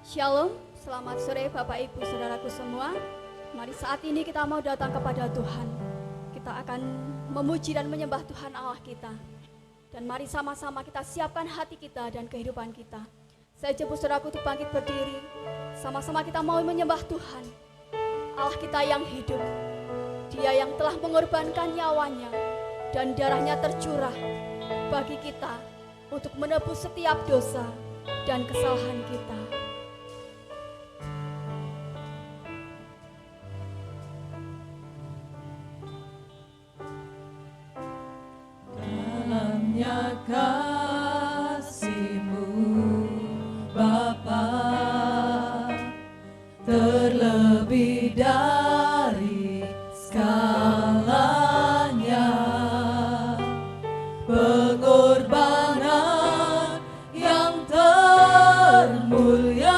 Shalom, selamat sore Bapak Ibu Saudaraku semua. Mari saat ini kita mau datang kepada Tuhan. Kita akan memuji dan menyembah Tuhan Allah kita. Dan mari sama-sama kita siapkan hati kita dan kehidupan kita. Saya jemput saudaraku untuk bangkit berdiri. Sama-sama kita mau menyembah Tuhan, Allah kita yang hidup. Dia yang telah mengorbankan nyawanya dan darahnya tercurah bagi kita untuk menebus setiap dosa dan kesalahan kita. Dalamnya kasih-Mu Bapa, terlebih dari segalanya, pengorbanan yang termulia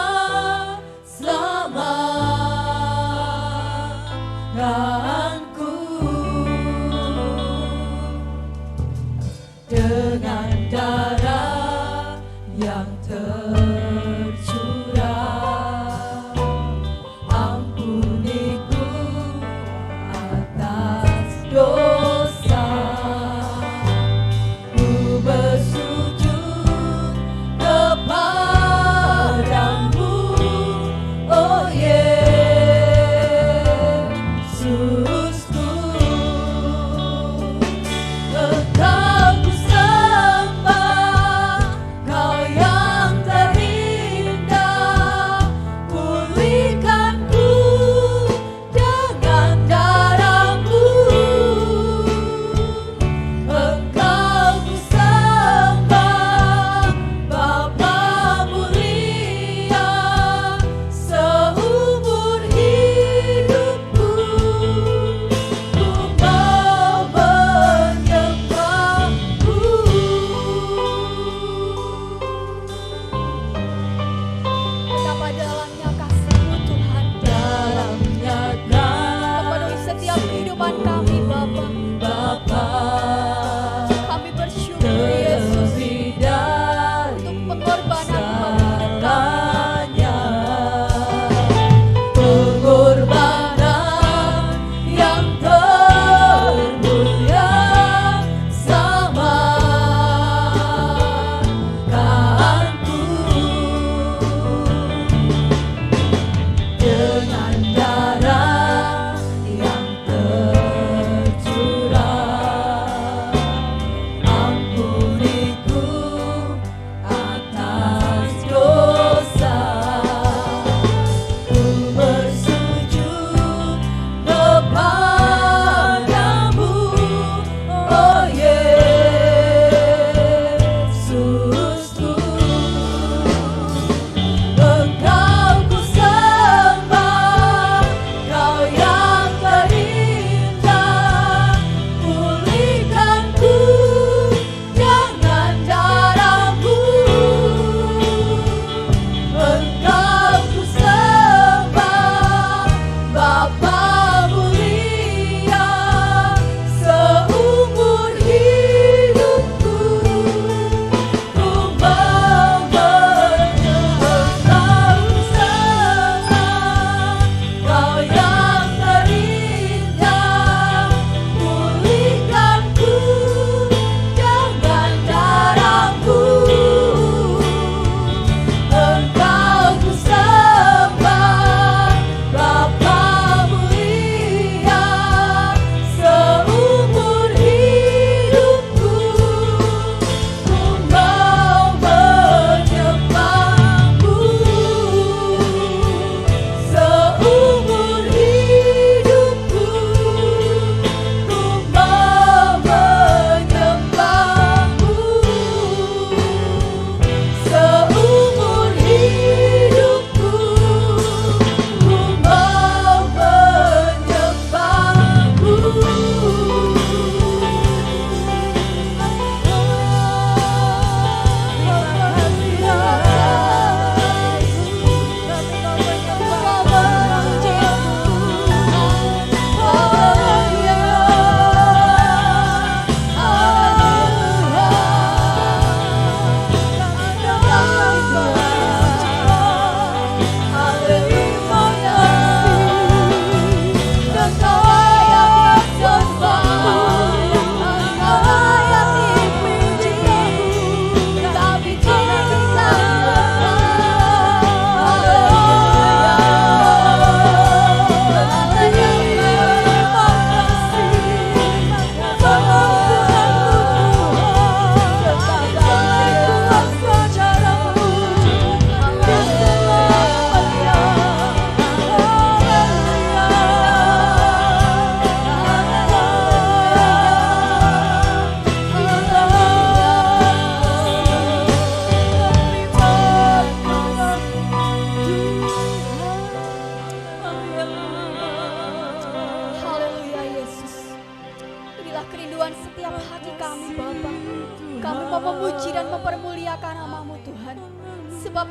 selamatkanku. Dengan darah yang tercurah, ampuniku atas dosa. Ku bersujud kepadamu, oh Yesusku. Engkau ku sembah, Kau yang terindah.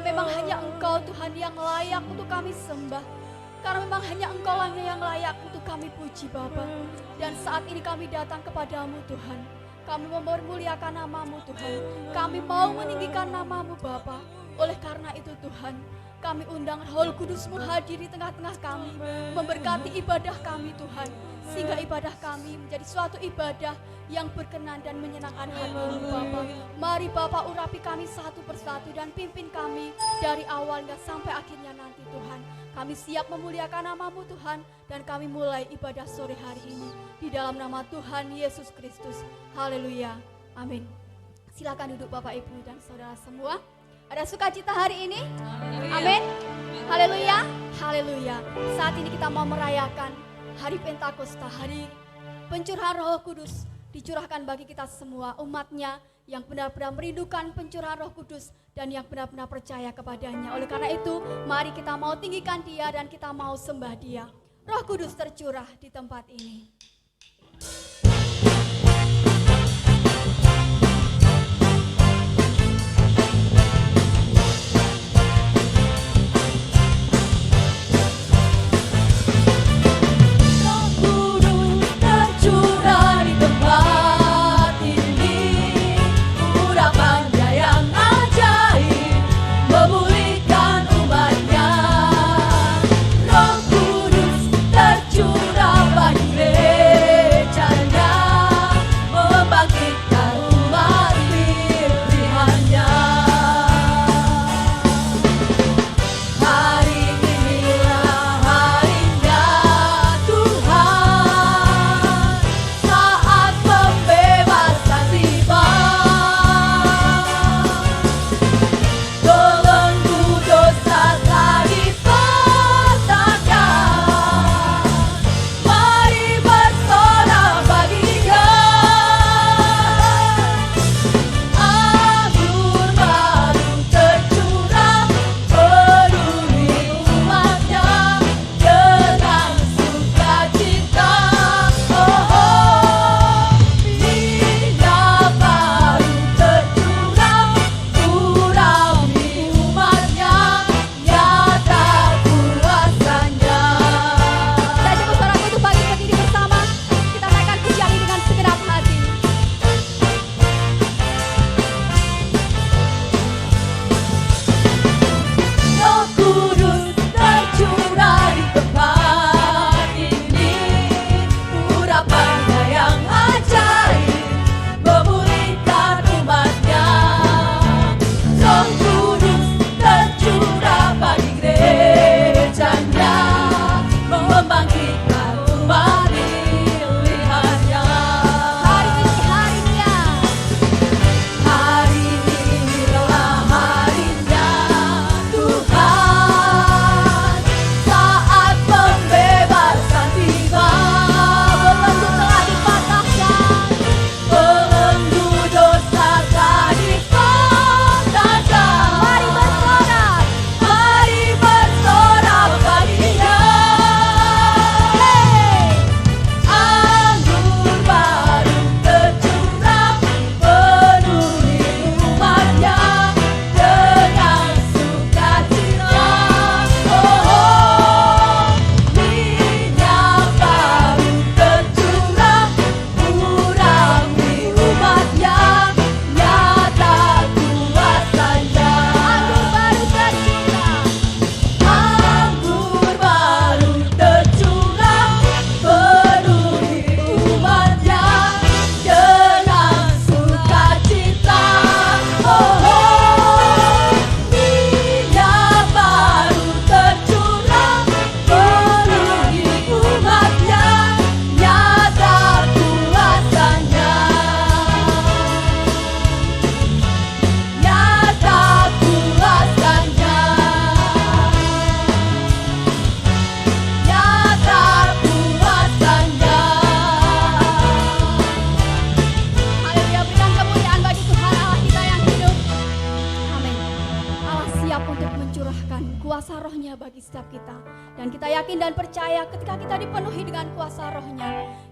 memang hanya Engkau Tuhan yang layak untuk kami sembah. Karena memang hanya Engkau lah yang layak untuk kami puji Bapa. Dan saat ini kami datang kepadamu Tuhan. Kami mempermuliakan namamu Tuhan. Kami mau meninggikan namamu Bapa. Oleh karena itu Tuhan, kami undang Roh Kudus-Mu hadir di tengah-tengah kami, memberkati ibadah kami Tuhan, sehingga ibadah kami menjadi suatu ibadah yang berkenan dan menyenangkan hati-Mu Bapa. Mari Bapa urapi kami satu persatu dan pimpin kami dari awal hingga sampai akhirnya nanti Tuhan. Kami siap memuliakan namamu Tuhan, dan kami mulai ibadah sore hari ini di dalam nama Tuhan Yesus Kristus. Haleluya, amin. Silakan duduk Bapak Ibu dan saudara semua. Ada sukacita hari ini? Amin. Haleluya, haleluya. Saat ini kita mau merayakan hari Pentakosta, hari pencurahan Roh Kudus dicurahkan bagi kita semua umatnya yang benar-benar merindukan pencurahan Roh Kudus dan yang benar-benar percaya kepadanya. Oleh karena itu, mari kita mau tinggikan Dia dan kita mau sembah Dia. Roh Kudus tercurah di tempat ini.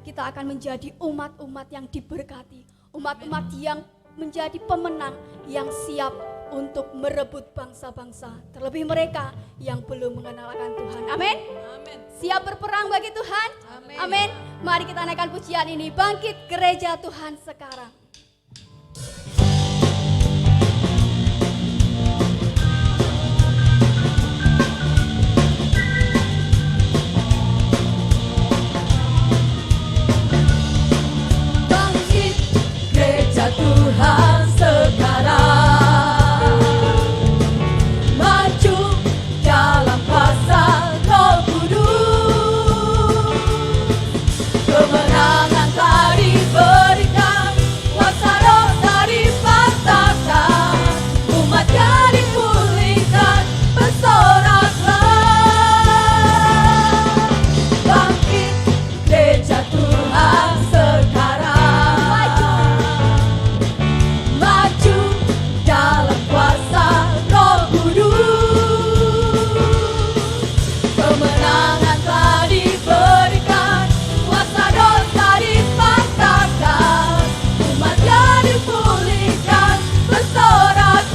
Kita akan menjadi umat-umat yang diberkati, umat-umat yang menjadi pemenang, yang siap untuk merebut bangsa-bangsa, terlebih mereka yang belum mengenal akan Tuhan. Amin. Amin. Siap berperang bagi Tuhan? Amin. Amin. Mari kita naikkan pujian ini, bangkit gereja Tuhan sekarang. Bangkit gereja Tuhan sekarang, maju dalam kuasa Roh Kudus. Kemenangan telah diberikan, kuasa Roh telah dipatahkan, umatnya dipulihkan, bersoraklah. Bangkit gereja Tuhan sekarang, maju dalam kuasa Roh Kudus. Kemenangan telah diberikan, kuasa dosa dipatahkan, umatnya dipulihkan, bersoraklah.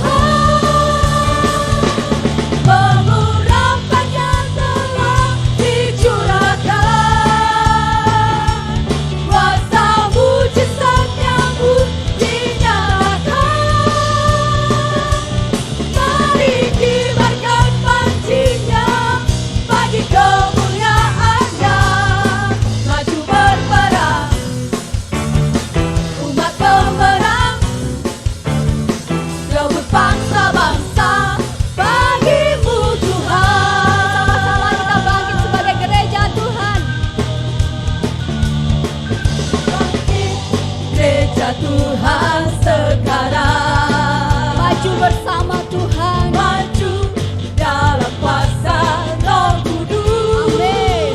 Pengurapannya telah dicurahkan, kuasa mujizatnya pun dinyatakan. Mari kibarkan pancinya bagi kemuliaannya, maju berperang, umat pemenang, rebut bangsa-bangsa bagimu Tuhan. Sama-sama kita bangkit sebagai gereja Tuhan. Bangkit gereja Tuhan sekarang, Maju bersama Tuhan. maju dalam kuasa Roh Kudus. Amin.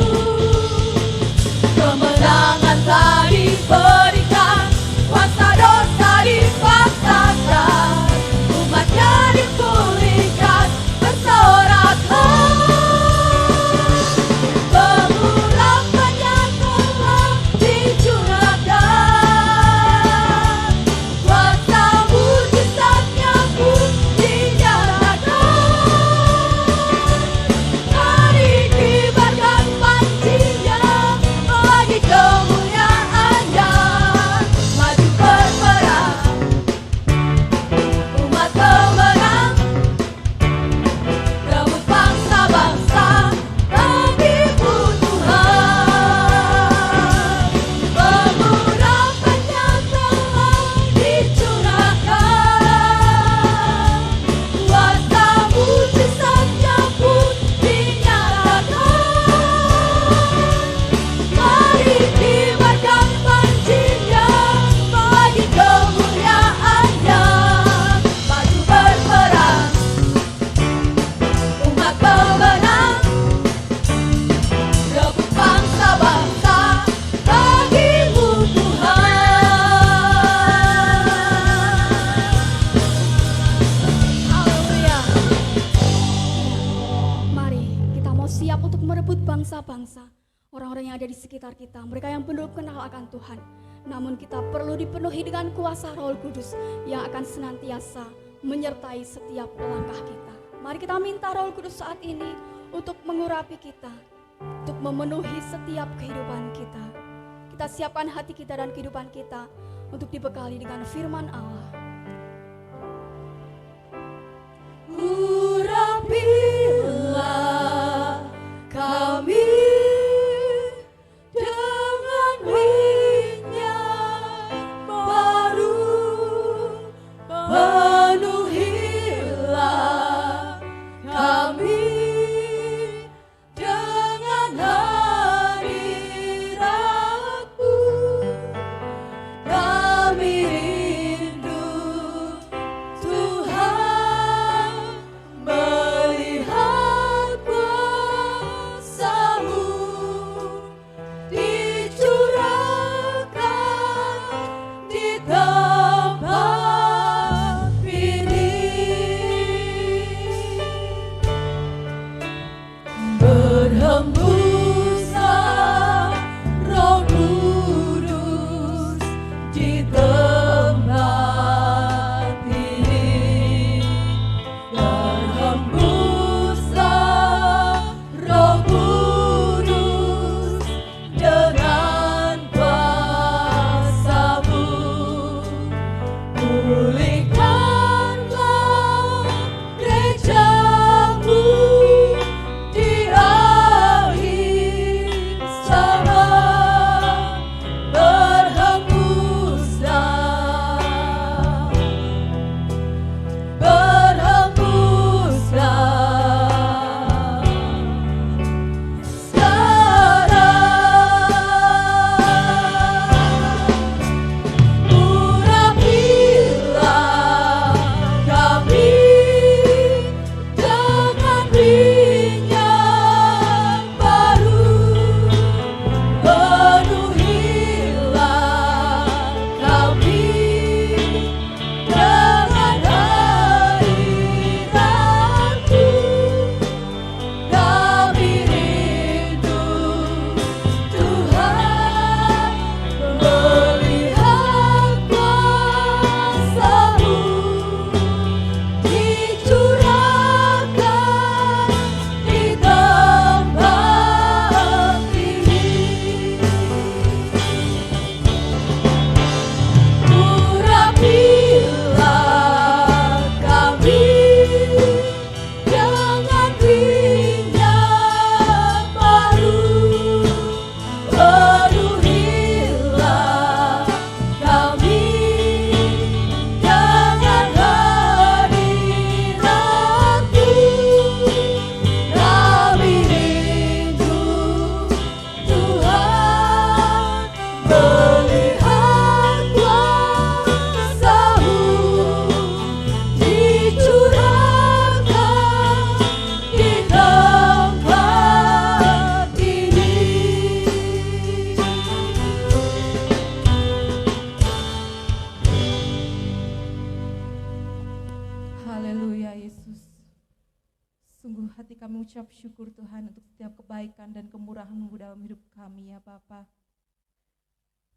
Kemenangan telah diberikan, kuasa dosa dipatahkan, umatnya dipulihkan, bersoraklah. Pengurapannya telah dicurahkan, kuasa mujizatnya pun dinyatakan. Mari kibarkan pancinya bagi kemuliaannya, maju berperang, umat pemenang, rebut bangsa-bangsa bagimu Tuhan. Pengurapannya telah dicurahkan, kuasa mujizatnya pun dinyatakan. Mari kibarkan pancinya bagi kemuliaannya, maju berperang, umat pemenang, rebut bangsa-bangsa bagimu Tuhan. Haleluya. Mari kita mau siap untuk merebut bangsa-bangsa, orang-orang yang ada di sekitar kita, mereka yang belum kenal akan Tuhan. Namun kita perlu dipenuhi dengan kuasa Roh Kudus yang akan senantiasa menyertai setiap langkah kita. Mari kita minta Roh Kudus saat ini untuk mengurapi kita, untuk memenuhi setiap kehidupan kita. Kita siapkan hati kita dan kehidupan kita untuk dibekali dengan firman Allah. Urapilah kami dengan minyak baru, penuhilah kami dengan hadirat-Mu. Kami rindu Sungguh hati kami ucap syukur Tuhan untuk setiap kebaikan dan kemurahan-Mu dalam hidup kami ya Bapa.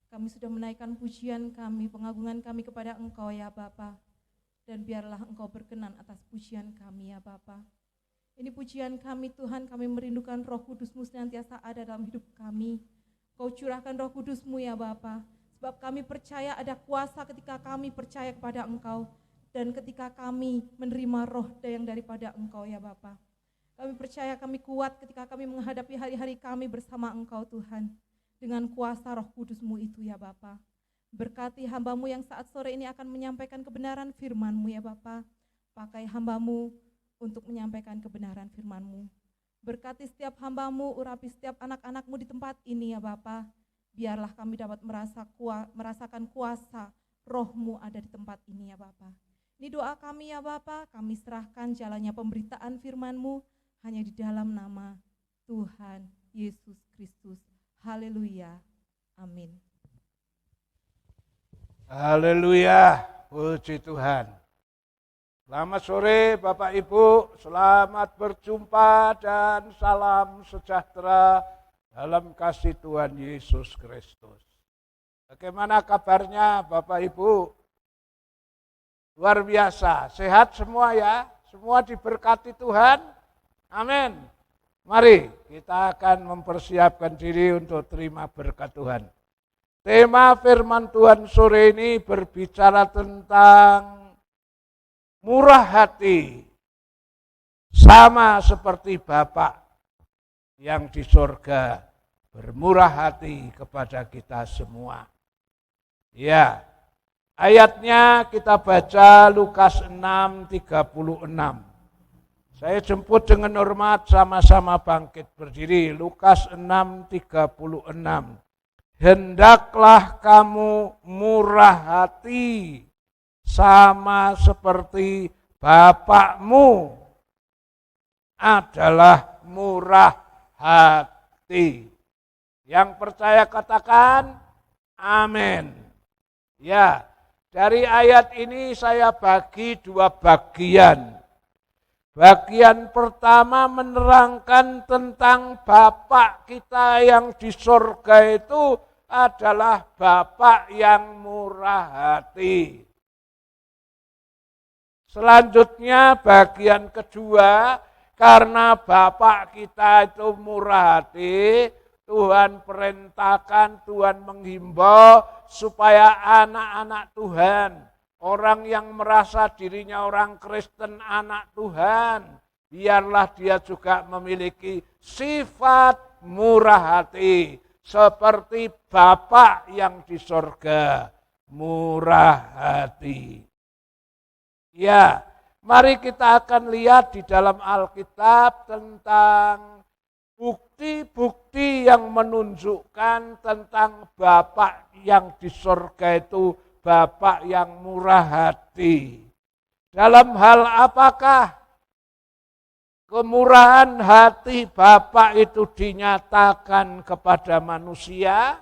Kami sudah menaikkan pujian kami, pengagungan kami kepada Engkau ya Bapa. Dan biarlah Engkau berkenan atas pujian kami ya Bapa. Ini pujian kami Tuhan, kami merindukan Roh Kudus-Mu senantiasa ada dalam hidup kami. Kau curahkan Roh Kudus-Mu ya Bapa. Sebab kami percaya ada kuasa ketika kami percaya kepada Engkau. Dan ketika kami menerima roh yang daripada Engkau ya Bapa. Kami percaya kami kuat ketika kami menghadapi hari-hari kami bersama Engkau Tuhan. Dengan kuasa Roh Kudus-Mu itu ya Bapa. Berkati hamba-Mu yang saat sore ini akan menyampaikan kebenaran firman-Mu ya Bapa. Pakai hamba-Mu untuk menyampaikan kebenaran firman-Mu. Berkati setiap hamba-Mu, urapi setiap anak-anak-Mu di tempat ini ya Bapa. Biarlah kami dapat merasakan kuasa Roh-Mu ada di tempat ini ya Bapa. Ini doa kami ya Bapa, kami serahkan jalannya pemberitaan firman-Mu hanya di dalam nama Tuhan Yesus Kristus. Haleluya. Amin. Haleluya, puji Tuhan. Selamat sore Bapak Ibu, selamat berjumpa dan salam sejahtera dalam kasih Tuhan Yesus Kristus. Bagaimana kabarnya Bapak Ibu? Luar biasa, sehat semua ya, semua diberkati Tuhan, amin. Mari kita akan mempersiapkan diri untuk terima berkat Tuhan. Tema firman Tuhan sore ini berbicara tentang murah hati, sama seperti Bapa yang di surga bermurah hati kepada kita semua. Ya. Ayatnya kita baca Lukas 6:36. Saya jemput dengan hormat, sama-sama bangkit berdiri. Lukas 6:36. Hendaklah kamu murah hati sama seperti Bapakmu adalah murah hati. Yang percaya katakan amin. Ya. Dari ayat ini saya bagi dua bagian. Bagian pertama menerangkan tentang Bapa kita yang di surga itu adalah Bapa yang murah hati. Selanjutnya bagian kedua, karena Bapa kita itu murah hati, Tuhan perintahkan, Tuhan menghimbau supaya anak-anak Tuhan, orang yang merasa dirinya orang Kristen, anak Tuhan, biarlah dia juga memiliki sifat murah hati, seperti Bapa yang di surga, murah hati. Ya, mari kita akan lihat di dalam Alkitab tentang bukti-bukti yang menunjukkan tentang Bapa yang di surga itu Bapa yang murah hati. Dalam hal apakah kemurahan hati Bapa itu dinyatakan kepada manusia?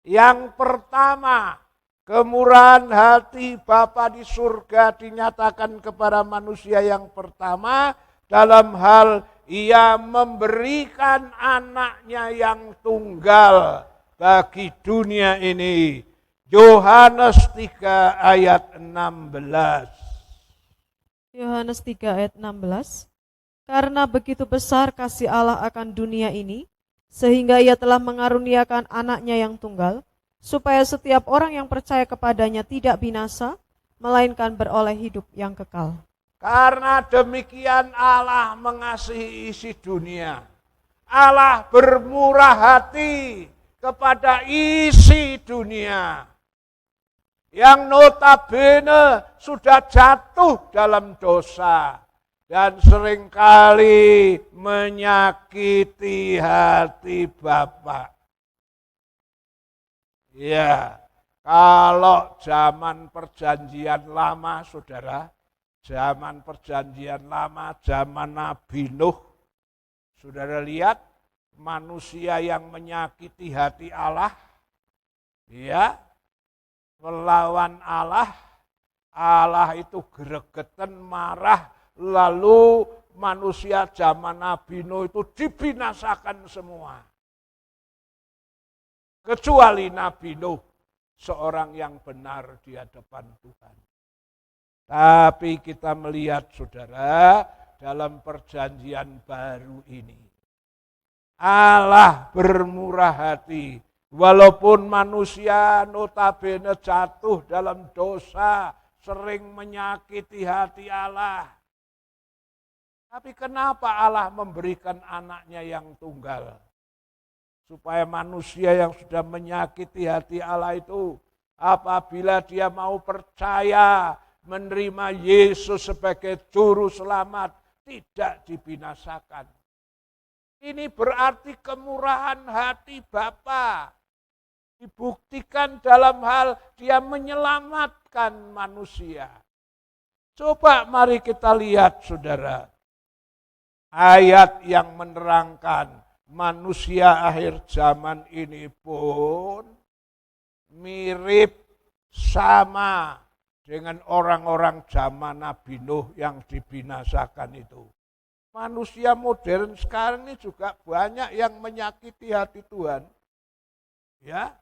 Yang pertama, kemurahan hati Bapa di surga dinyatakan kepada manusia yang pertama dalam hal Ia memberikan anaknya yang tunggal bagi dunia ini. Yohanes 3 ayat 16. Yohanes 3 ayat 16. Karena begitu besar kasih Allah akan dunia ini, sehingga Ia telah mengaruniakan anaknya yang tunggal, supaya setiap orang yang percaya kepadanya tidak binasa, melainkan beroleh hidup yang kekal. Karena demikian Allah mengasihi isi dunia. Allah bermurah hati kepada isi dunia yang notabene sudah jatuh dalam dosa dan seringkali menyakiti hati Bapa. Ya, kalau zaman perjanjian lama, saudara, zaman perjanjian lama, zaman Nabi Nuh, saudara lihat manusia yang menyakiti hati Allah, ya, melawan Allah, Allah itu gregetan, marah, lalu manusia zaman Nabi Nuh itu dibinasakan semua. Kecuali Nabi Nuh, seorang yang benar di hadapan Tuhan. Tapi kita melihat saudara, dalam perjanjian baru ini, Allah bermurah hati. Walaupun manusia notabene jatuh dalam dosa, sering menyakiti hati Allah. Tapi kenapa Allah memberikan anaknya yang tunggal? Supaya manusia yang sudah menyakiti hati Allah itu, apabila dia mau percaya, menerima Yesus sebagai juru selamat, tidak dibinasakan. Ini berarti kemurahan hati Bapa. Dibuktikan dalam hal dia menyelamatkan manusia. Coba mari kita lihat saudara. Ayat yang menerangkan manusia akhir zaman ini pun mirip sama dengan orang-orang zaman Nabi Nuh yang dibinasakan itu. Manusia modern sekarang ini juga banyak yang menyakiti hati Tuhan. Ya,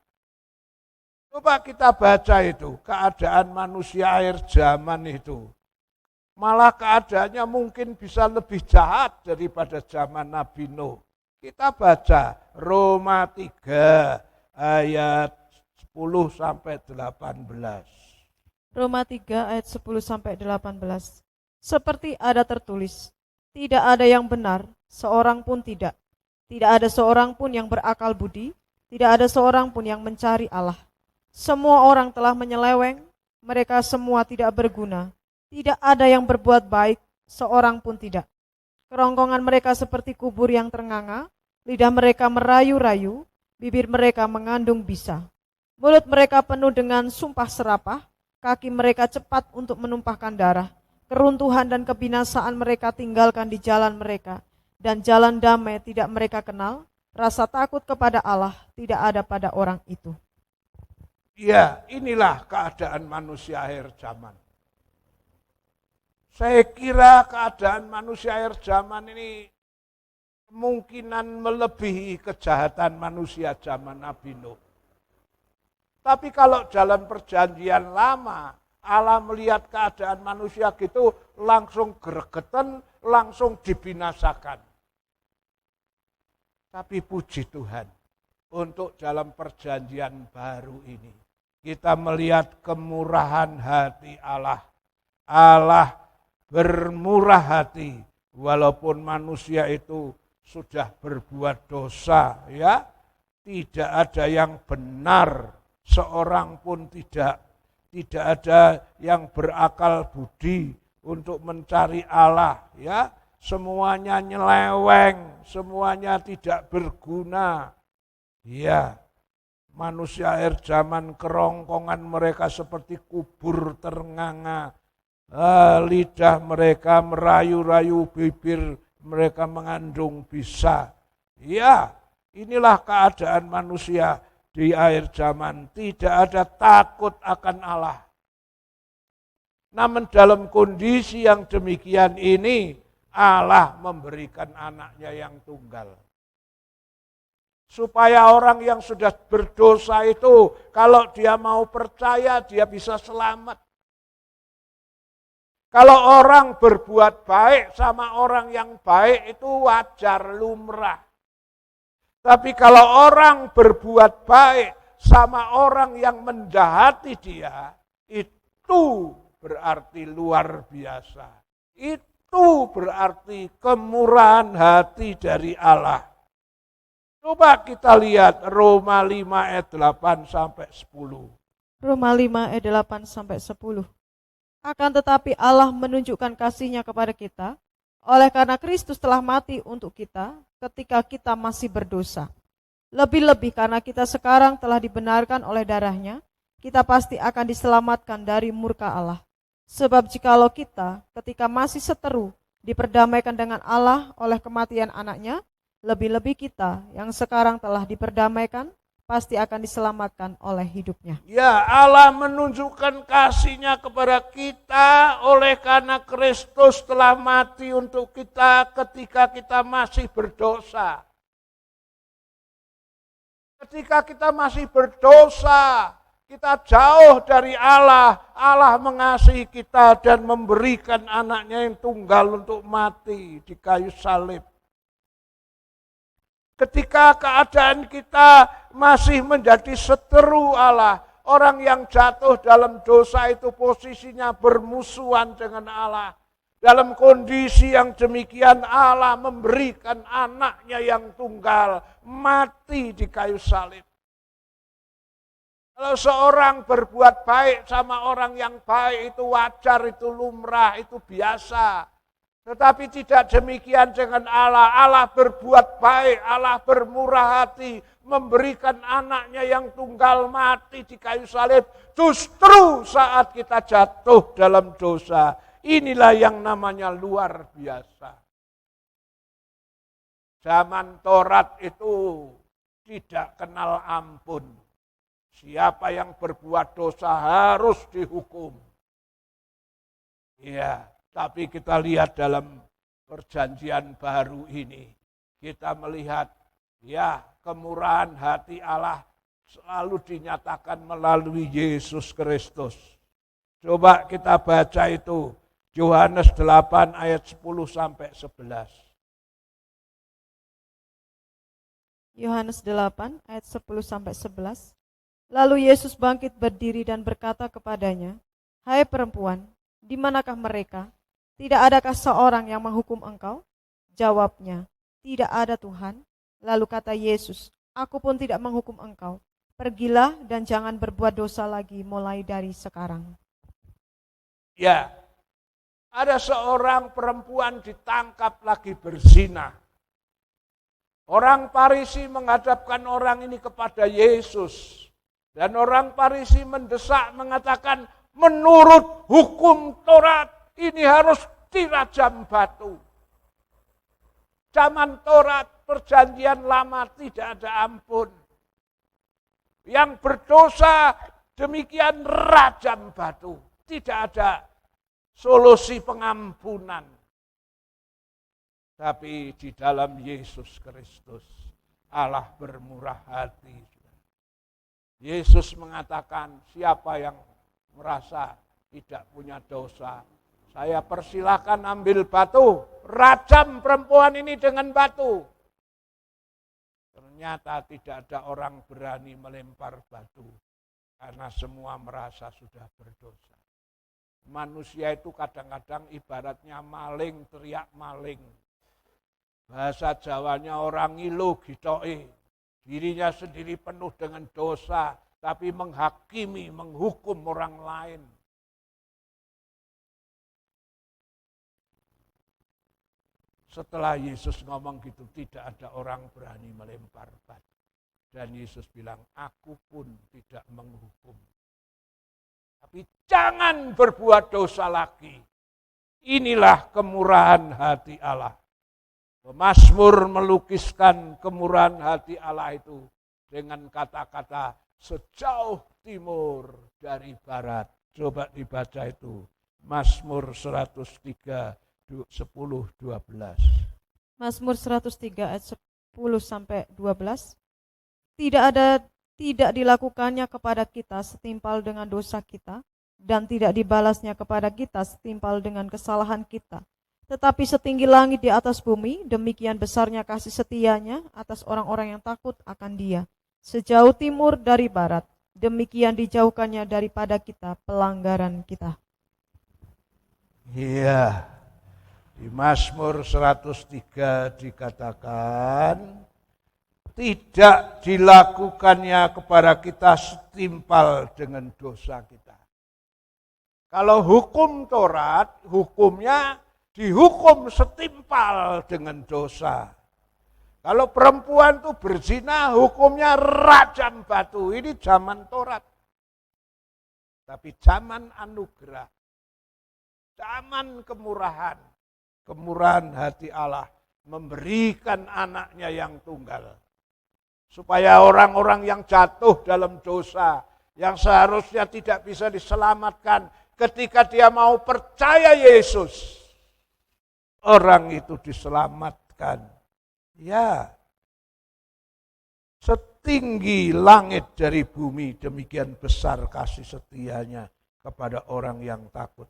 coba kita baca itu, keadaan manusia akhir zaman itu. Malah keadaannya mungkin bisa lebih jahat daripada zaman Nabi Nuh. Kita baca Roma 3 ayat 10 sampai 18. Roma 3 ayat 10 sampai 18. Seperti ada tertulis, tidak ada yang benar, seorang pun tidak. Tidak ada seorang pun yang berakal budi, tidak ada seorang pun yang mencari Allah. Semua orang telah menyeleweng, mereka semua tidak berguna. Tidak ada yang berbuat baik, seorang pun tidak. Kerongkongan mereka seperti kubur yang ternganga, lidah mereka merayu-rayu, bibir mereka mengandung bisa. Mulut mereka penuh dengan sumpah serapah, kaki mereka cepat untuk menumpahkan darah. Keruntuhan dan kebinasaan mereka tinggalkan di jalan mereka, dan jalan damai tidak mereka kenal. Rasa takut kepada Allah tidak ada pada orang itu. Ya, inilah keadaan manusia akhir zaman. Saya kira keadaan manusia akhir zaman ini kemungkinan melebihi kejahatan manusia zaman Nabi Nuh. Tapi kalau dalam perjanjian lama, Allah melihat keadaan manusia gitu langsung gregetan, langsung dibinasakan. Tapi puji Tuhan, untuk dalam perjanjian baru ini, kita melihat kemurahan hati Allah. Allah bermurah hati, walaupun manusia itu sudah berbuat dosa, ya, tidak ada yang benar, seorang pun tidak ada yang berakal budi untuk mencari Allah, ya, semuanya nyeleweng, semuanya tidak berguna, ya. Manusia akhir zaman kerongkongan mereka seperti kubur ternganga, lidah mereka merayu-rayu, bibir mereka mengandung bisa. Ya, inilah keadaan manusia di akhir zaman. Tidak ada takut akan Allah. Namun dalam kondisi yang demikian ini, Allah memberikan anaknya yang tunggal. Supaya orang yang sudah berdosa itu, kalau dia mau percaya, dia bisa selamat. Kalau orang berbuat baik sama orang yang baik itu wajar, lumrah. Tapi kalau orang berbuat baik sama orang yang mendahati dia, itu berarti luar biasa. Itu berarti kemurahan hati dari Allah. Coba kita lihat Roma 5 ayat 8 sampai 10. Roma 5 ayat 8 sampai 10. Akan tetapi Allah menunjukkan kasih-Nya kepada kita, oleh karena Kristus telah mati untuk kita ketika kita masih berdosa. Lebih-lebih karena kita sekarang telah dibenarkan oleh darah-Nya, kita pasti akan diselamatkan dari murka Allah. Sebab jikalau kita ketika masih seteru diperdamaikan dengan Allah oleh kematian anaknya, lebih-lebih kita yang sekarang telah diperdamaikan pasti akan diselamatkan oleh hidupnya. Ya, Allah menunjukkan kasih-Nya kepada kita oleh karena Kristus telah mati untuk kita ketika kita masih berdosa. Ketika kita masih berdosa, kita jauh dari Allah. Allah mengasihi kita dan memberikan anaknya yang tunggal untuk mati di kayu salib. Ketika keadaan kita masih menjadi seteru Allah, orang yang jatuh dalam dosa itu posisinya bermusuhan dengan Allah. Dalam kondisi yang demikian Allah memberikan anaknya yang tunggal mati di kayu salib. Kalau seorang berbuat baik sama orang yang baik itu wajar, itu lumrah, itu biasa. Tetapi tidak demikian dengan Allah. Allah berbuat baik, Allah bermurah hati, memberikan anaknya yang tunggal mati di kayu salib. Justru saat kita jatuh dalam dosa. Inilah yang namanya luar biasa. Zaman Taurat itu tidak kenal ampun. Siapa yang berbuat dosa harus dihukum. Ya. Tapi kita lihat dalam perjanjian baru ini, kita melihat ya kemurahan hati Allah selalu dinyatakan melalui Yesus Kristus. Coba kita baca itu, Yohanes 8 ayat 10 sampai 11. Yohanes 8 ayat 10 sampai 11. Lalu Yesus bangkit berdiri dan berkata kepadanya, "Hai perempuan, di manakah mereka? Tidak adakah seorang yang menghukum engkau?" Jawabnya, "Tidak ada Tuhan." Lalu kata Yesus, "Aku pun tidak menghukum engkau. Pergilah dan jangan berbuat dosa lagi mulai dari sekarang." Ya, ada seorang perempuan ditangkap lagi berzina. Orang Farisi menghadapkan orang ini kepada Yesus. Dan orang Farisi mendesak mengatakan, menurut hukum Taurat, ini harus dirajam batu. Zaman Taurat, perjanjian lama tidak ada ampun. Yang berdosa demikian rajam batu. Tidak ada solusi pengampunan. Tapi di dalam Yesus Kristus, Allah bermurah hati. Yesus mengatakan, siapa yang merasa tidak punya dosa, saya persilakan ambil batu, rajam perempuan ini dengan batu. Ternyata tidak ada orang berani melempar batu, karena semua merasa sudah berdosa. Manusia itu kadang-kadang ibaratnya maling, teriak maling. Bahasa Jawanya orang ngilu gitoke, dirinya sendiri penuh dengan dosa, tapi menghakimi, menghukum orang lain. Setelah Yesus ngomong gitu, tidak ada orang berani melempar batu. Dan Yesus bilang, aku pun tidak menghukum. Tapi jangan berbuat dosa lagi. Inilah kemurahan hati Allah. Mazmur melukiskan kemurahan hati Allah itu dengan kata-kata sejauh timur dari barat. Coba dibaca itu. Mazmur 103. 10-12. Mazmur 103 ayat 10-12. Tidak dilakukannya kepada kita setimpal dengan dosa kita, dan tidak dibalasnya kepada kita setimpal dengan kesalahan kita. Tetapi setinggi langit di atas bumi, demikian besarnya kasih setianya atas orang-orang yang takut akan Dia. Sejauh timur dari barat, demikian dijauhkannya daripada kita pelanggaran kita. Iya. Di Mazmur 103 dikatakan, tidak dilakukannya kepada kita setimpal dengan dosa kita. Kalau hukum Taurat, hukumnya dihukum setimpal dengan dosa. Kalau perempuan itu berzina, hukumnya rajam batu. Ini zaman Taurat. Tapi zaman anugerah, zaman kemurahan, kemurahan hati Allah memberikan anaknya yang tunggal. Supaya orang-orang yang jatuh dalam dosa, yang seharusnya tidak bisa diselamatkan, ketika dia mau percaya Yesus, orang itu diselamatkan. Ya, setinggi langit dari bumi, demikian besar kasih setianya kepada orang yang takut.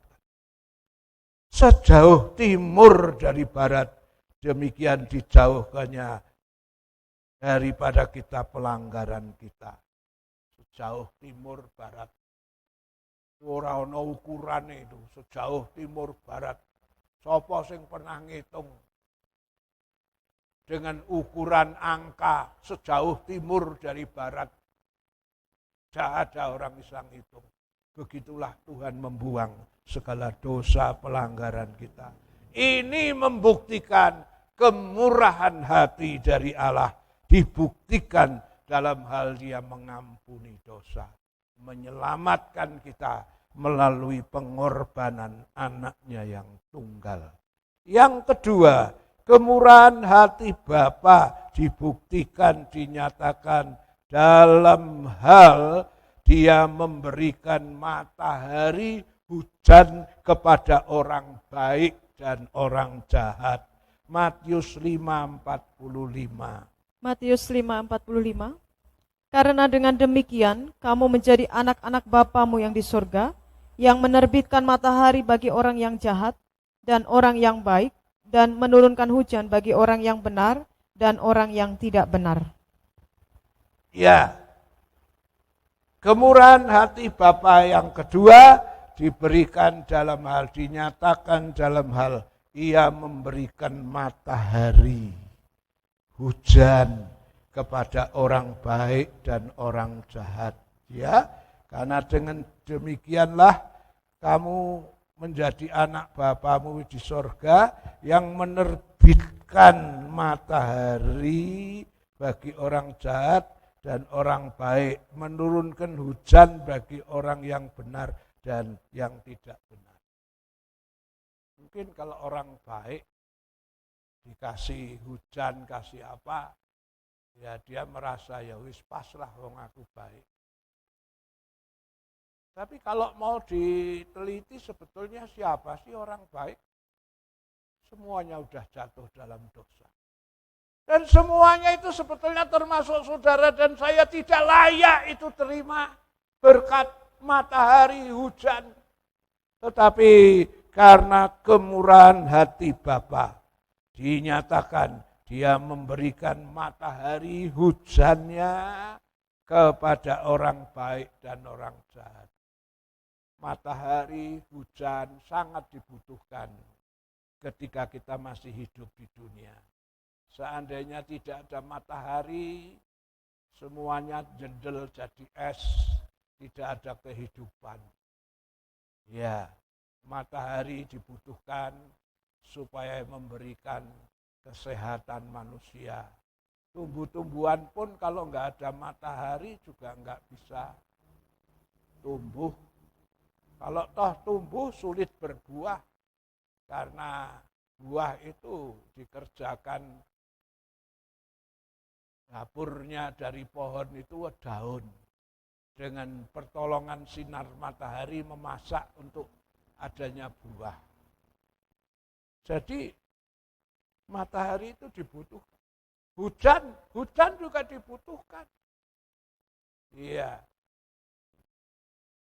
Sejauh timur dari barat, demikian dijauhkannya daripada kita pelanggaran kita. Sejauh timur barat. Ora ana ukurane itu, sejauh timur barat. Sapa sing pernah ngitung dengan ukuran angka sejauh timur dari barat? Tidak ada orang bisa ngitung. Begitulah Tuhan membuang segala dosa pelanggaran kita. Ini membuktikan kemurahan hati dari Allah. Dibuktikan dalam hal dia mengampuni dosa. Menyelamatkan kita melalui pengorbanan anaknya yang tunggal. Yang kedua, kemurahan hati Bapa dibuktikan, dinyatakan dalam hal dia memberikan matahari hujan kepada orang baik dan orang jahat. Matius 5:45. Matius 5:45. Karena dengan demikian kamu menjadi anak-anak Bapamu yang di surga, yang menerbitkan matahari bagi orang yang jahat dan orang yang baik, dan menurunkan hujan bagi orang yang benar dan orang yang tidak benar. Ya, kemurahan hati Bapa yang kedua diberikan dalam hal, dinyatakan dalam hal ia memberikan matahari, hujan kepada orang baik dan orang jahat. Ya, karena dengan demikianlah kamu menjadi anak Bapamu di sorga yang menerbitkan matahari bagi orang jahat dan orang baik, menurunkan hujan bagi orang yang benar dan yang tidak benar. Mungkin kalau orang baik dikasih hujan, kasih apa, ya dia merasa ya wis pas lah wong aku baik. Tapi kalau mau diteliti sebetulnya siapa sih orang baik? Semuanya udah jatuh dalam dosa. Dan semuanya itu sebetulnya termasuk saudara dan saya tidak layak itu terima berkat matahari, hujan. Tetapi karena kemurahan hati Bapa dinyatakan dia memberikan matahari hujannya kepada orang baik dan orang jahat. Matahari, hujan sangat dibutuhkan ketika kita masih hidup di dunia. Seandainya tidak ada matahari, semuanya jendel jadi es, tidak ada kehidupan. Ya, matahari dibutuhkan supaya memberikan kesehatan manusia. Tumbuh-tumbuhan pun kalau nggak ada matahari juga nggak bisa tumbuh. Kalau toh tumbuh sulit berbuah karena buah itu dikerjakan dapurnya dari pohon itu daun. Dengan pertolongan sinar matahari memasak untuk adanya buah. Jadi matahari itu dibutuhkan. Hujan juga dibutuhkan. Iya.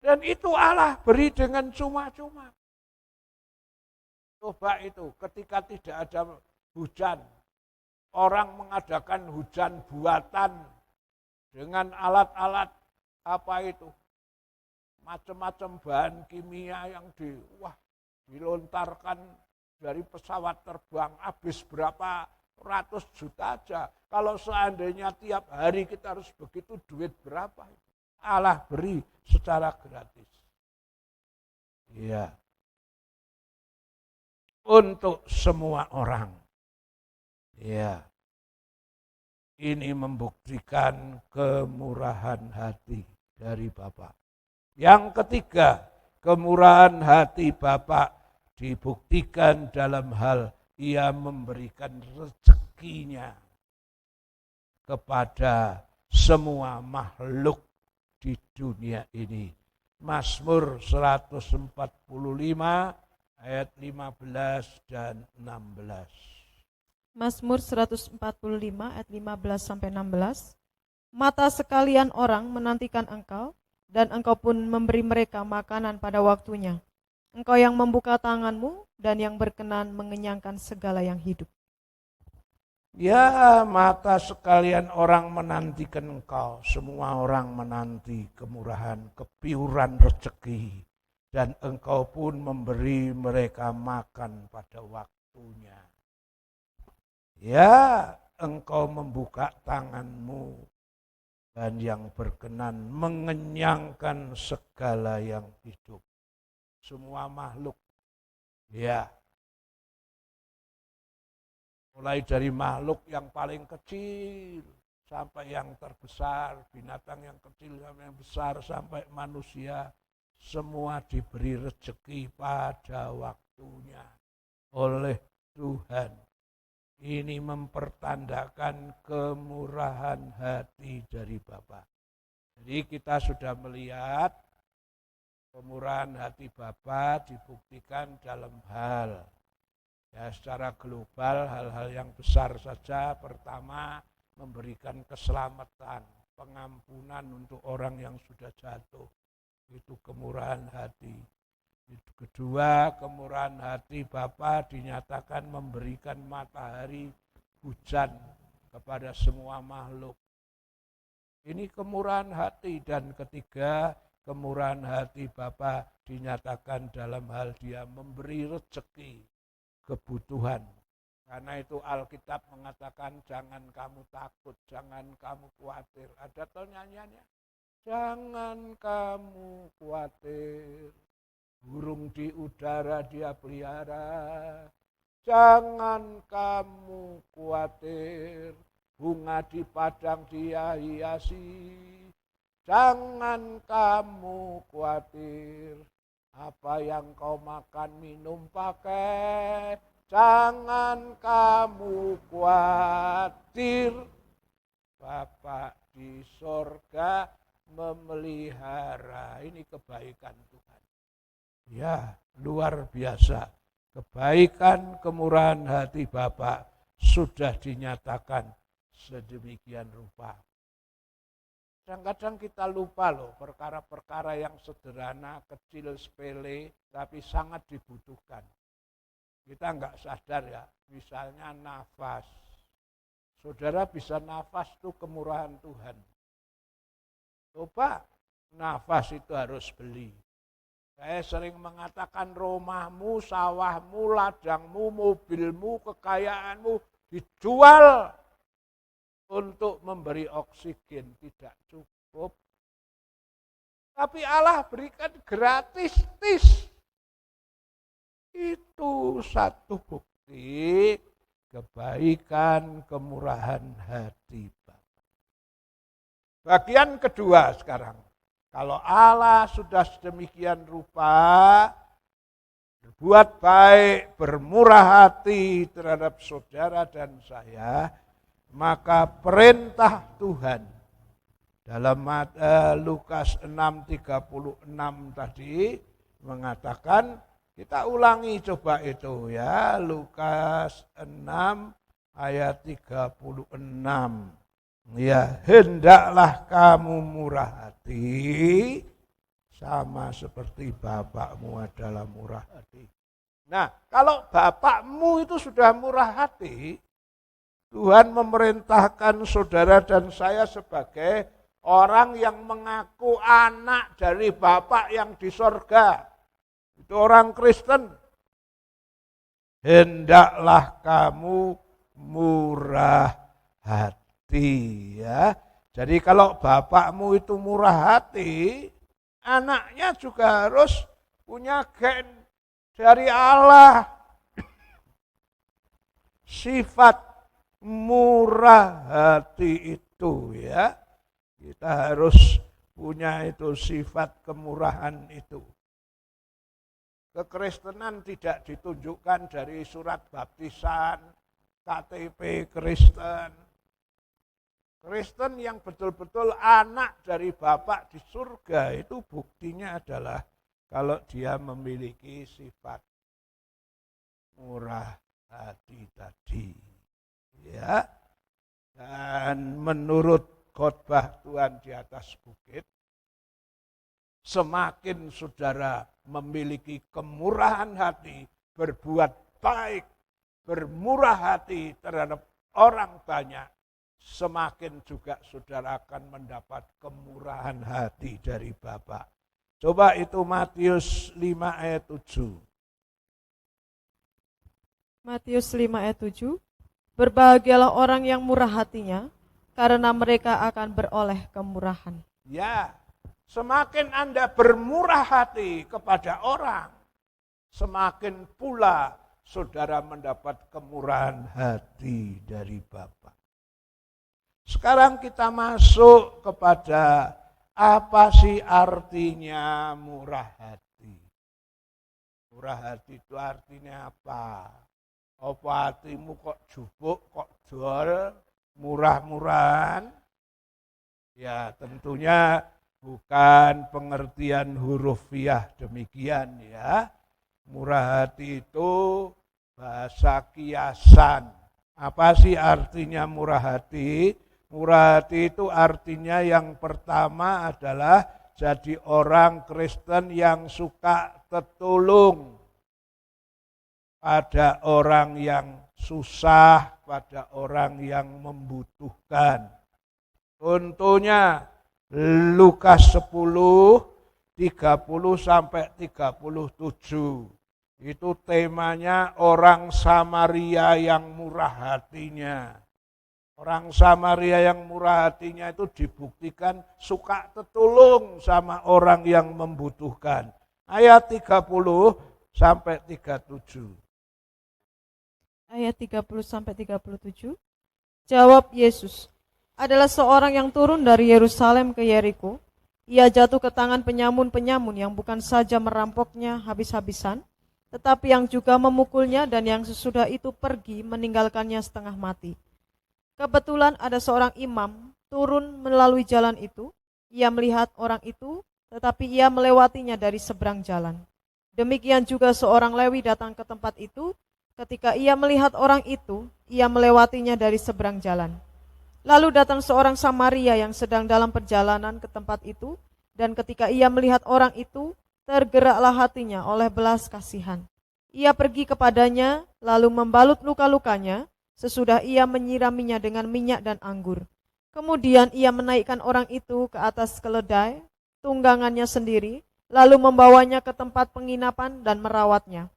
Dan itu Allah beri dengan cuma-cuma. Coba itu ketika tidak ada hujan, orang mengadakan hujan buatan dengan alat-alat apa itu? Macam-macam bahan kimia yang dilontarkan dari pesawat terbang, habis berapa ratus juta aja. Kalau seandainya tiap hari kita harus begitu, duit berapa? Allah beri secara gratis. Iya. Untuk semua orang. Iya. Ini membuktikan kemurahan hati dari Bapa. Yang ketiga, kemurahan hati Bapa dibuktikan dalam hal ia memberikan rezekinya kepada semua makhluk di dunia ini. Mazmur 145 ayat 15 dan 16. Mazmur 145 ayat 15 sampai 16. Mata sekalian orang menantikan Engkau, dan Engkau pun memberi mereka makanan pada waktunya. Engkau yang membuka tanganmu dan yang berkenan mengenyangkan segala yang hidup. Ya, mata sekalian orang menantikan Engkau. Semua orang menanti kemurahan, kepiuran rezeki. Dan Engkau pun memberi mereka makan pada waktunya. Ya, Engkau membuka tanganmu dan yang berkenan mengenyangkan segala yang hidup. Semua makhluk. Ya. Mulai dari makhluk yang paling kecil sampai yang terbesar, binatang yang kecil sampai yang besar, sampai manusia, semua diberi rezeki pada waktunya oleh Tuhan. Ini mempertandakan kemurahan hati dari Bapa. Jadi kita sudah melihat kemurahan hati Bapa dibuktikan dalam hal, ya, secara global hal-hal yang besar saja. Pertama, memberikan keselamatan, pengampunan untuk orang yang sudah jatuh. Itu kemurahan hati. Itu kedua, kemurahan hati Bapa dinyatakan memberikan matahari, hujan kepada semua makhluk. Ini kemurahan hati. Dan ketiga, kemurahan hati Bapa dinyatakan dalam hal Dia memberi rezeki kebutuhan. Karena itu Alkitab mengatakan jangan kamu takut, jangan kamu khawatir. Ada toh nyanyiannya? Jangan kamu khawatir, burung di udara Dia pelihara. Jangan kamu khawatir, bunga di padang Dia hiasi. Jangan kamu khawatir, apa yang kau makan, minum, pakai. Jangan kamu khawatir, Bapa di sorga memelihara. Ini kebaikan Tuhan. Ya, luar biasa. Kebaikan, kemurahan hati Bapa sudah dinyatakan sedemikian rupa. Kadang-kadang kita lupa loh perkara-perkara yang sederhana, kecil, sepele, tapi sangat dibutuhkan. Kita enggak sadar ya, misalnya nafas. Saudara bisa nafas itu kemurahan Tuhan. Coba nafas itu harus beli. Saya sering mengatakan rumahmu, sawahmu, ladangmu, mobilmu, kekayaanmu dijual untuk memberi oksigen, tidak cukup. Tapi Allah berikan gratis. Itu satu bukti kebaikan, kemurahan hati Bapa. Bagian kedua sekarang. Kalau Allah sudah sedemikian rupa, berbuat baik, bermurah hati terhadap saudara dan saya, maka perintah Tuhan dalam Lukas 6:36 tadi mengatakan, kita ulangi coba itu ya, Lukas 6 ayat 36. Ya, hendaklah kamu murah hati sama seperti Bapakmu adalah murah hati. Nah, kalau Bapakmu itu sudah murah hati, Tuhan memerintahkan saudara dan saya sebagai orang yang mengaku anak dari Bapa yang di sorga. Itu orang Kristen. Hendaklah kamu murah hati, ya. Jadi kalau bapakmu itu murah hati, anaknya juga harus punya gen dari Allah. Sifat murah hati itu, ya. Kita harus punya itu sifat kemurahan itu. Kekristenan tidak ditunjukkan dari surat baptisan, KTP Kristen. Kristen yang betul-betul anak dari Bapa di surga itu buktinya adalah kalau dia memiliki sifat murah hati tadi. Ya. Dan menurut khotbah Tuhan di atas bukit, semakin saudara memiliki kemurahan hati, berbuat baik, bermurah hati terhadap orang banyak, semakin juga saudara akan mendapat kemurahan hati dari Bapa. Coba itu Matius 5 ayat 7. Matius 5 ayat 7. Berbahagialah orang yang murah hatinya, karena mereka akan beroleh kemurahan. Ya, semakin Anda bermurah hati kepada orang, semakin pula saudara mendapat kemurahan hati dari Bapa. Sekarang kita masuk kepada apa sih artinya murah hati. Murah hati itu artinya apa? Apa hatimu kok jubuk, kok dol, murah-murahan? Ya tentunya bukan pengertian hurufiah demikian ya. Murah hati itu bahasa kiasan. Apa sih artinya murah hati? Murah hati itu artinya yang pertama adalah jadi orang Kristen yang suka tertolong pada orang yang susah, pada orang yang membutuhkan. Contohnya Lukas 10, 30 sampai 37. Itu temanya orang Samaria yang murah hatinya. Orang Samaria yang murah hatinya itu dibuktikan suka tertolong sama orang yang membutuhkan. Ayat 30 sampai 37. Ayat 30 sampai 37. Jawab Yesus, adalah seorang yang turun dari Yerusalem ke Yeriko. Ia jatuh ke tangan penyamun-penyamun yang bukan saja merampoknya habis-habisan, tetapi yang juga memukulnya dan yang sesudah itu pergi meninggalkannya setengah mati. Kebetulan ada seorang imam turun melalui jalan itu. Ia melihat orang itu, tetapi ia melewatinya dari seberang jalan. Demikian juga seorang Lewi datang ke tempat itu. Ketika ia melihat orang itu, ia melewatinya dari seberang jalan. Lalu datang seorang Samaria yang sedang dalam perjalanan ke tempat itu, dan ketika ia melihat orang itu, tergeraklah hatinya oleh belas kasihan. Ia pergi kepadanya, lalu membalut luka-lukanya, sesudah ia menyiraminya dengan minyak dan anggur. Kemudian ia menaikkan orang itu ke atas keledai, tunggangannya sendiri, lalu membawanya ke tempat penginapan dan merawatnya.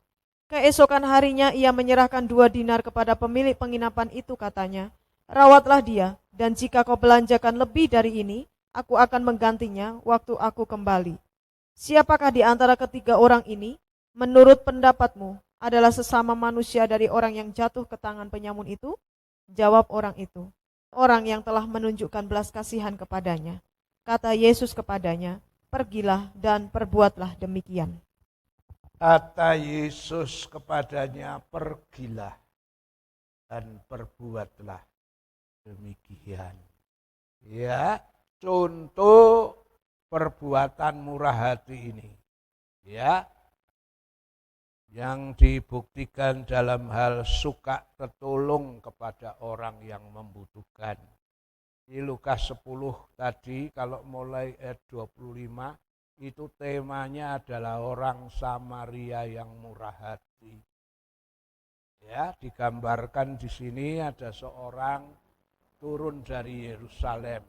Keesokan harinya ia menyerahkan 2 dinar kepada pemilik penginapan itu, katanya, rawatlah dia, dan jika kau belanjakan lebih dari ini, aku akan menggantinya waktu aku kembali. Siapakah di antara ketiga orang ini, menurut pendapatmu, adalah sesama manusia dari orang yang jatuh ke tangan penyamun itu? Jawab orang itu, orang yang telah menunjukkan belas kasihan kepadanya. Kata Yesus kepadanya, pergilah dan perbuatlah demikian. Kata Yesus kepadanya, pergilah dan perbuatlah demikian. Ya, contoh perbuatan murah hati ini. Ya, yang dibuktikan dalam hal suka tertolong kepada orang yang membutuhkan. Di Lukas 10 tadi, kalau mulai ayat 25, itu temanya adalah orang Samaria yang murah hati. Ya, digambarkan di sini ada seorang turun dari Yerusalem.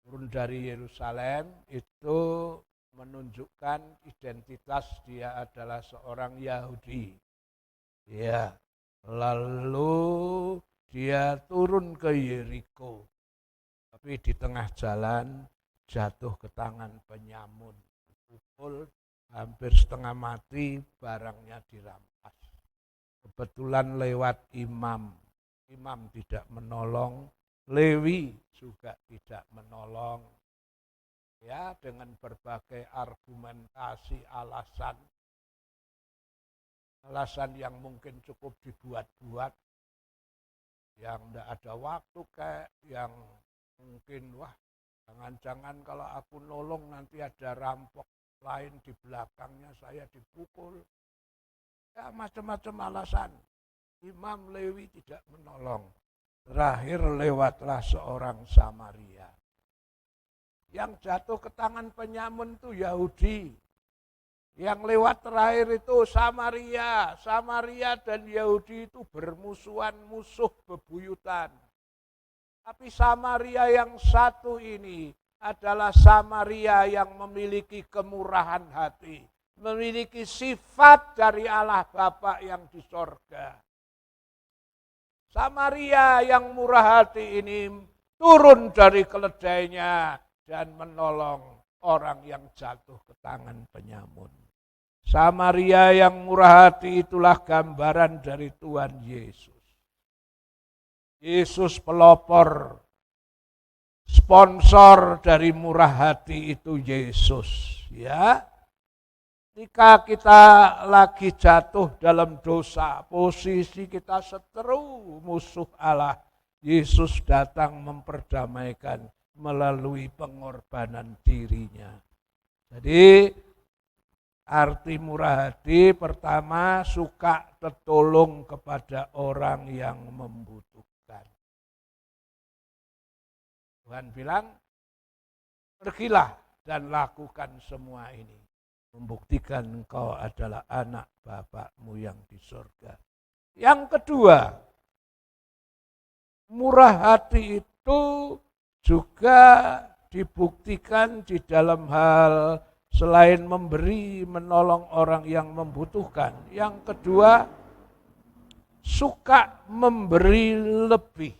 Turun dari Yerusalem itu menunjukkan identitas dia adalah seorang Yahudi. Ya, lalu dia turun ke Yeriko. Tapi di tengah jalan jatuh ke tangan penyamun. Dipukul hampir setengah mati, barangnya dirampas. Kebetulan lewat imam. Imam tidak menolong, Lewi juga tidak menolong. Ya, dengan berbagai argumentasi alasan yang mungkin cukup dibuat-buat. yang tidak ada waktu, kayak yang mungkin wah jangan-jangan kalau aku nolong nanti ada rampok lain di belakangnya saya dipukul. Ya macam-macam alasan. Imam Lewi tidak menolong. Terakhir lewatlah seorang Samaria. Yang jatuh ke tangan penyamun itu Yahudi. Yang lewat terakhir itu Samaria. Samaria dan Yahudi itu bermusuhan, musuh bebuyutan. Tapi Samaria yang satu ini adalah Samaria yang memiliki kemurahan hati. Memiliki sifat dari Allah Bapa yang di sorga. Samaria yang murah hati ini turun dari keledainya dan menolong orang yang jatuh ke tangan penyamun. Samaria yang murah hati itulah gambaran dari Tuhan Yesus. Yesus pelopor, sponsor dari murah hati itu Yesus, ya. Ketika kita lagi jatuh dalam dosa, posisi kita seteru musuh Allah, Yesus datang memperdamaikan melalui pengorbanan dirinya. Jadi arti murah hati pertama, suka tertolong kepada orang yang membutuhkan. Tuhan bilang, pergilah dan lakukan semua ini. Membuktikan engkau adalah anak Bapakmu yang di surga. Yang kedua, murah hati itu juga dibuktikan di dalam hal selain memberi, menolong orang yang membutuhkan. Yang kedua, suka memberi lebih.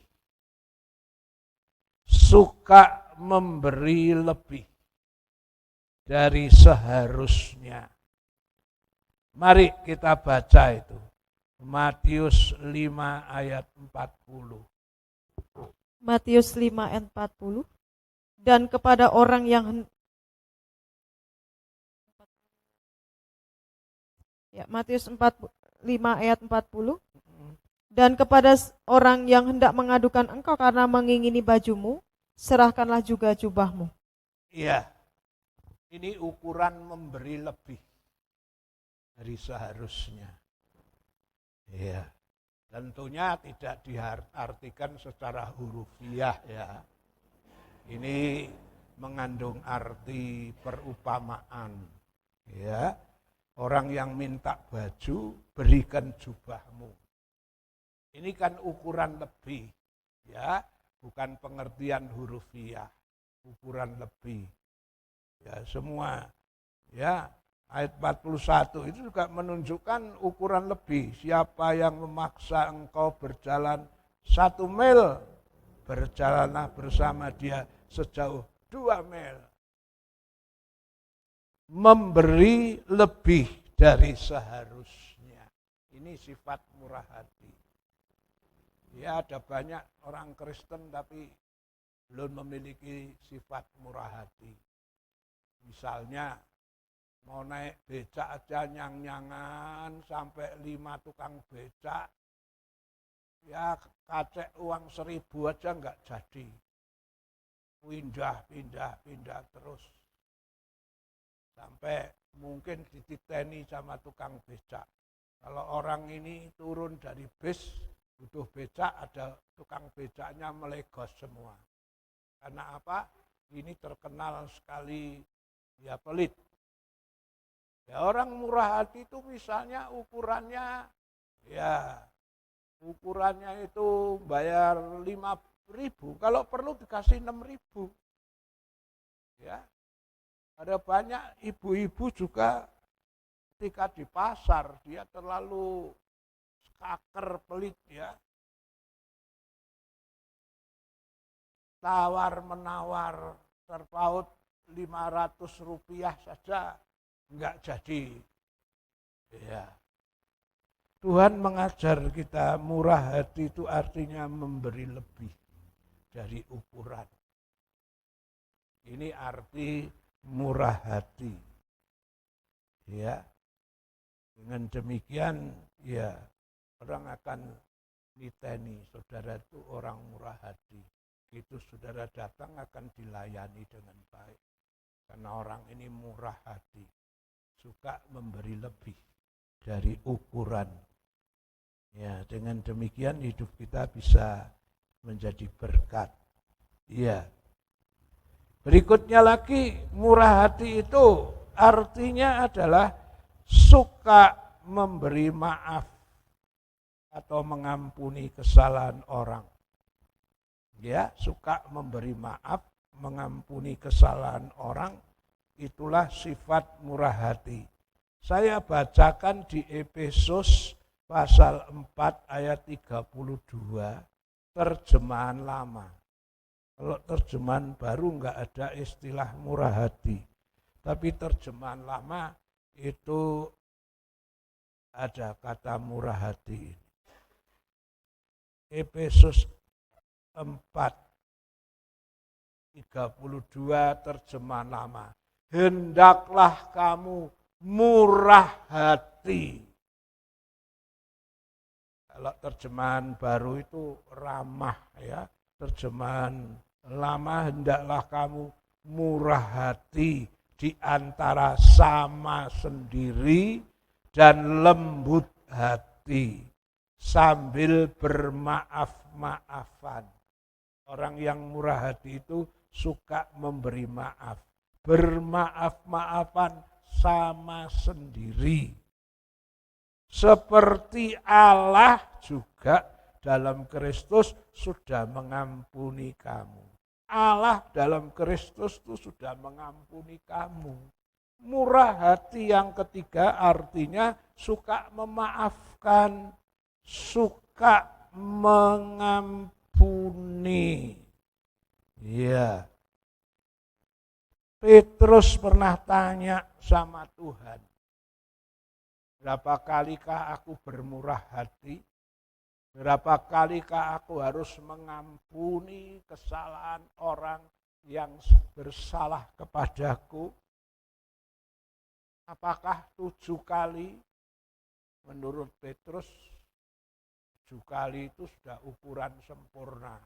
Suka memberi lebih dari seharusnya. Mari kita baca itu. Matius 5 ayat 40. Matius 5 ayat 40. Dan kepada orang yang Matius 5 ayat 40. Dan kepada orang yang hendak mengadukan engkau karena mengingini bajumu, serahkanlah juga jubahmu. Iya. Ini ukuran memberi lebih dari seharusnya. Ya, tentunya tidak diartikan secara hurufiah ya. Ini mengandung arti perumpamaan. Ya, orang yang minta baju, berikan jubahmu. Ini kan ukuran lebih, ya, bukan pengertian hurufiah, ukuran lebih. Ya, semua ya ayat 41 itu juga menunjukkan ukuran lebih. Siapa yang memaksa engkau berjalan 1 mil, berjalanlah bersama dia sejauh 2 mil. Memberi lebih dari seharusnya. Ini sifat murah hati. Ya, ada banyak orang Kristen tapi belum memiliki sifat murah hati. Misalnya mau naik becak aja nyang-nyangan sampai 5 tukang becak, ya kacek uang 1.000 aja enggak jadi. Pindah terus. Sampai mungkin dititeni sama tukang becak. Kalau orang ini turun dari bis, butuh becak, ada tukang becaknya melegos semua. Karena apa? Ini terkenal sekali ya pelit. Ya orang murah hati itu misalnya ukurannya itu bayar 5.000, kalau perlu dikasih 6.000. Ya. Ada banyak ibu-ibu juga ketika di pasar dia terlalu skaker pelit ya. Tawar menawar terpaut 500 rupiah saja enggak jadi. Ya. Tuhan mengajar kita murah hati itu artinya memberi lebih dari ukuran. Ini arti murah hati. Ya. Dengan demikian ya orang akan niteni saudara itu orang murah hati. Itu saudara datang akan dilayani dengan baik. Karena orang ini murah hati, suka memberi lebih dari ukuran. Ya, dengan demikian hidup kita bisa menjadi berkat. Ya. Berikutnya lagi, murah hati itu artinya adalah suka memberi maaf atau mengampuni kesalahan orang. Ya, suka memberi maaf, mengampuni kesalahan orang, itulah sifat murah hati. Saya bacakan di Efesus pasal 4 ayat 32, terjemahan lama. Kalau terjemahan baru enggak ada istilah murah hati. Tapi terjemahan lama itu ada kata murah hati. Efesus 4:32 terjemahan lama. Hendaklah kamu murah hati. Kalau terjemahan baru itu ramah ya. Terjemahan lama, hendaklah kamu murah hati di antara sama sendiri dan lembut hati sambil bermaaf-maafan. Orang yang murah hati itu suka memberi maaf, bermaaf-maafan sama sendiri. Seperti Allah juga dalam Kristus sudah mengampuni kamu. Allah dalam Kristus itu sudah mengampuni kamu. Murah hati yang ketiga artinya suka memaafkan, suka mengampuni. Ya. Petrus pernah tanya sama Tuhan, berapa kalikah aku bermurah hati? Berapa kalikah aku harus mengampuni kesalahan orang yang bersalah kepadaku? Apakah 7 kali? Menurut Petrus, 7 kali itu sudah ukuran sempurna.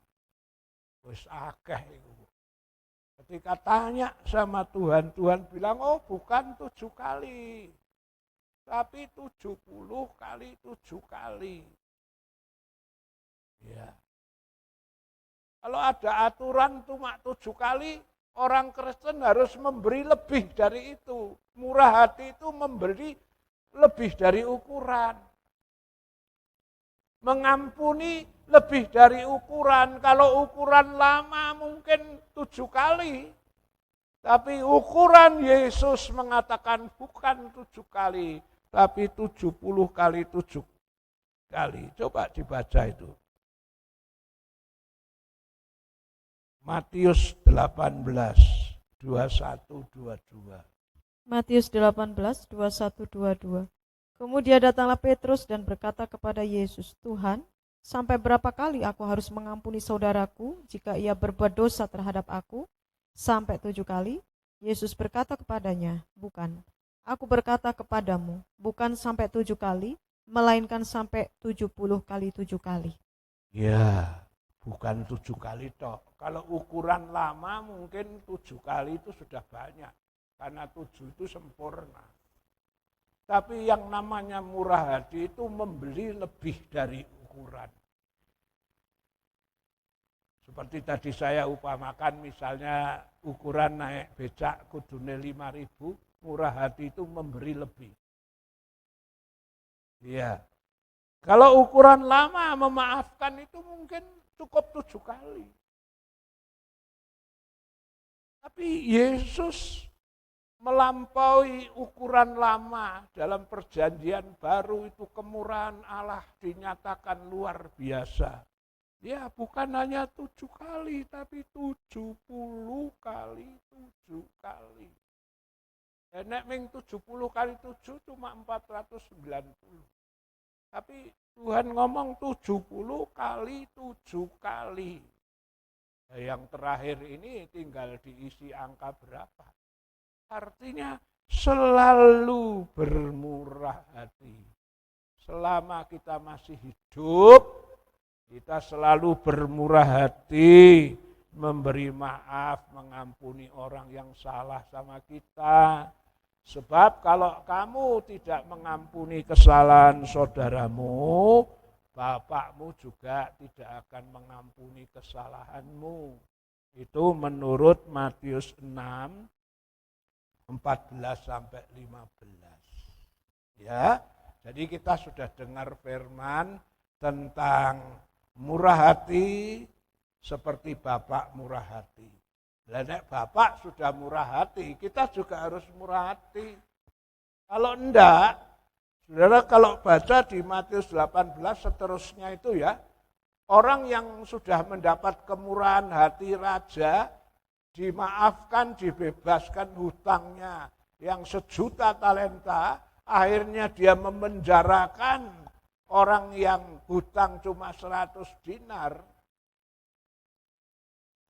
Wis akeh itu. Ketika tanya sama Tuhan, Tuhan bilang, oh bukan 7 kali. Tapi 70 kali 7 kali. Ya. Kalau ada aturan cuma 7 kali, orang Kristen harus memberi lebih dari itu. Murah hati itu memberi lebih dari ukuran. Mengampuni lebih dari ukuran. Kalau ukuran lama mungkin 7 kali. Tapi ukuran Yesus mengatakan bukan 7 kali, tapi 70 kali 7 kali. Coba dibaca itu. Matius 18, 21, 22. Matius 18, 21, 22. Kemudian datanglah Petrus dan berkata kepada Yesus, Tuhan, sampai berapa kali aku harus mengampuni saudaraku jika ia berbuat dosa terhadap aku? Sampai 7 kali? Yesus berkata kepadanya, bukan. Aku berkata kepadamu, bukan sampai 7 kali, melainkan sampai 70 kali 7 kali. Ya, bukan 7 kali toh. Kalau ukuran lama mungkin 7 kali itu sudah banyak. Karena 7 itu sempurna. Tapi yang namanya murah hati itu membeli lebih dari ukuran. Seperti tadi saya upamakan misalnya ukuran naik becak kudune 5.000, murah hati itu memberi lebih. Iya. Kalau ukuran lama memaafkan itu mungkin cukup 7 kali. Tapi Yesus melampaui ukuran lama dalam perjanjian baru itu kemurahan Allah dinyatakan luar biasa. Ya bukan hanya 7 kali tapi 70 kali 7 kali. Nek ming 70 kali 7 cuma 490. Tapi Tuhan ngomong 70 kali 7 kali. Yang terakhir ini tinggal diisi angka berapa. Artinya selalu bermurah hati. Selama kita masih hidup, Kita selalu bermurah hati, memberi maaf, mengampuni orang yang salah sama kita. Sebab kalau kamu tidak mengampuni kesalahan saudaramu, bapakmu juga tidak akan mengampuni kesalahanmu. Itu menurut Matius 6, 14 sampai 15. Ya, jadi kita sudah dengar firman tentang murah hati seperti Bapak murah hati. Nek Bapak sudah murah hati, kita juga harus murah hati. Kalau enggak, saudara kalau baca di Matius 18 seterusnya itu ya, orang yang sudah mendapat kemurahan hati raja, dimaafkan, dibebaskan hutangnya yang 1.000.000 talenta, akhirnya dia memenjarakan orang yang hutang cuma 100 dinar.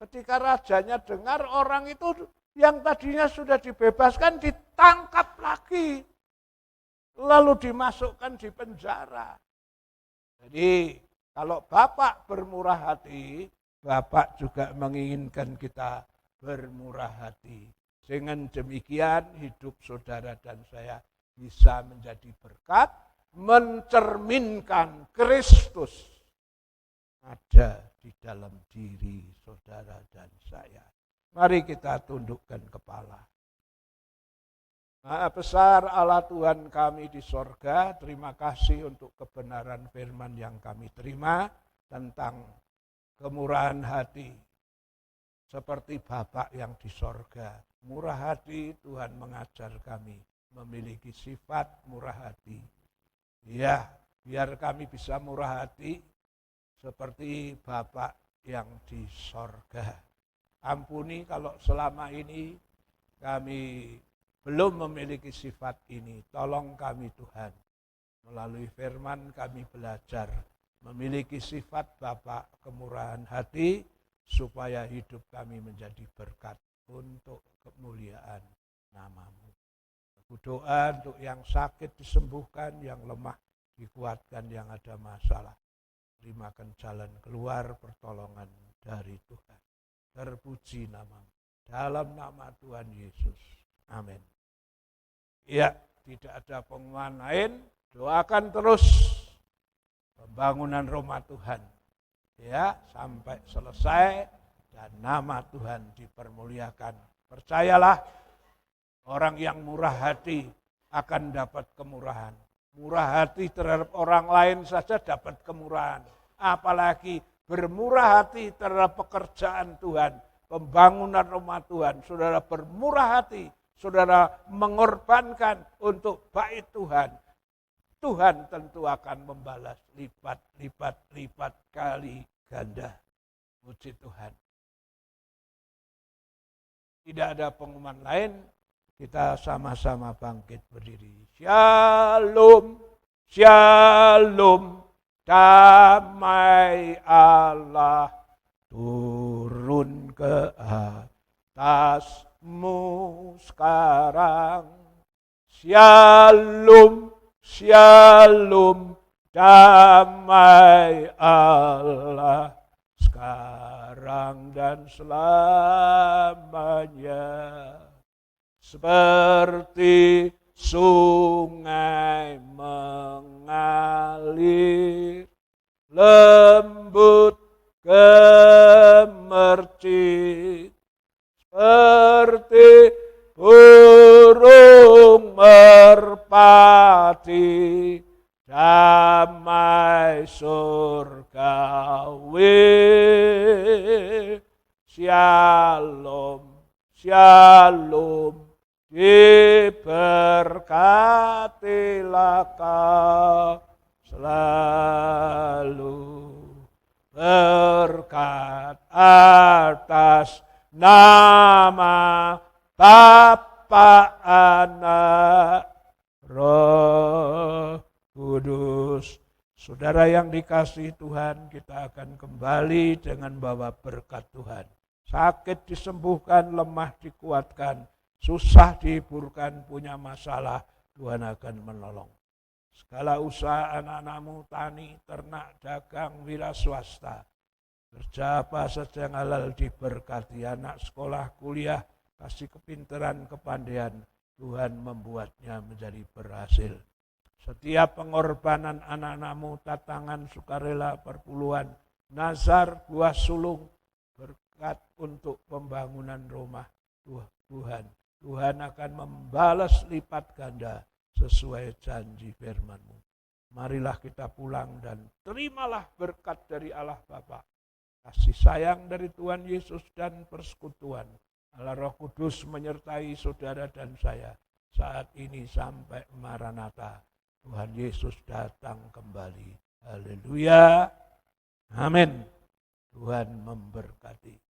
Ketika rajanya dengar orang itu yang tadinya sudah dibebaskan ditangkap lagi. Lalu dimasukkan di penjara. Jadi kalau Bapak bermurah hati, Bapak juga menginginkan kita bermurah hati. Dengan demikian hidup saudara dan saya bisa menjadi berkat, mencerminkan Kristus ada di dalam diri saudara dan saya. Mari kita tundukkan kepala. Maha besar Allah Tuhan kami di sorga, terima kasih untuk kebenaran firman yang kami terima tentang kemurahan hati. Seperti Bapak yang di sorga, murah hati Tuhan mengajar kami memiliki sifat murah hati. Ya, biar kami bisa murah hati seperti Bapak yang di sorga. Ampuni kalau selama ini kami belum memiliki sifat ini. Tolong kami Tuhan. Melalui firman kami belajar memiliki sifat Bapak kemurahan hati supaya hidup kami menjadi berkat untuk kemuliaan nama-Mu. Aku doa untuk yang sakit disembuhkan, yang lemah dikuatkan, yang ada masalah. Terimakan jalan keluar pertolongan dari Tuhan. Terpuji nama-Mu. Dalam nama Tuhan Yesus. Amin. Ya, tidak ada pengumuman lain. Doakan terus pembangunan rumah Tuhan. Ya, sampai selesai dan nama Tuhan dipermuliakan. Percayalah, orang yang murah hati akan dapat kemurahan. Murah hati terhadap orang lain saja dapat kemurahan. Apalagi bermurah hati terhadap pekerjaan Tuhan, pembangunan rumah Tuhan. Saudara bermurah hati, saudara mengorbankan untuk bait Tuhan. Tuhan tentu akan membalas lipat kali ganda. Puji Tuhan. Tidak ada pengumuman lain. Kita sama-sama bangkit berdiri. Shalom, shalom, damai Allah turun ke atasmu sekarang. Shalom, shalom, damai Allah sekarang dan selamanya. Seperti sungai mengalir, lembut gemercik, seperti burung merpati, damai surgawi. Shalom, shalom. Diberkatilah kau selalu, berkat atas nama Bapa, Anak, Roh Kudus. Saudara yang dikasihi Tuhan, kita akan kembali dengan bawa berkat Tuhan. Sakit disembuhkan, lemah dikuatkan, susah dihiburkan, punya masalah, Tuhan akan menolong. Segala usaha anak-anakmu, tani, ternak, dagang, wira swasta, kerja apa saja yang halal diberkati, anak sekolah, kuliah, kasih kepintaran, kepandaian, Tuhan membuatnya menjadi berhasil. Setiap pengorbanan anak-anakmu, tatangan, sukarela, perpuluhan, nazar, buah sulung, berkat untuk pembangunan rumah Tuhan akan membalas lipat ganda sesuai janji firman-Mu. Marilah kita pulang dan terimalah berkat dari Allah Bapa, kasih sayang dari Tuhan Yesus dan persekutuan Allah Roh Kudus menyertai saudara dan saya saat ini sampai Maranatha. Tuhan Yesus datang kembali. Haleluya. Amin. Tuhan memberkati.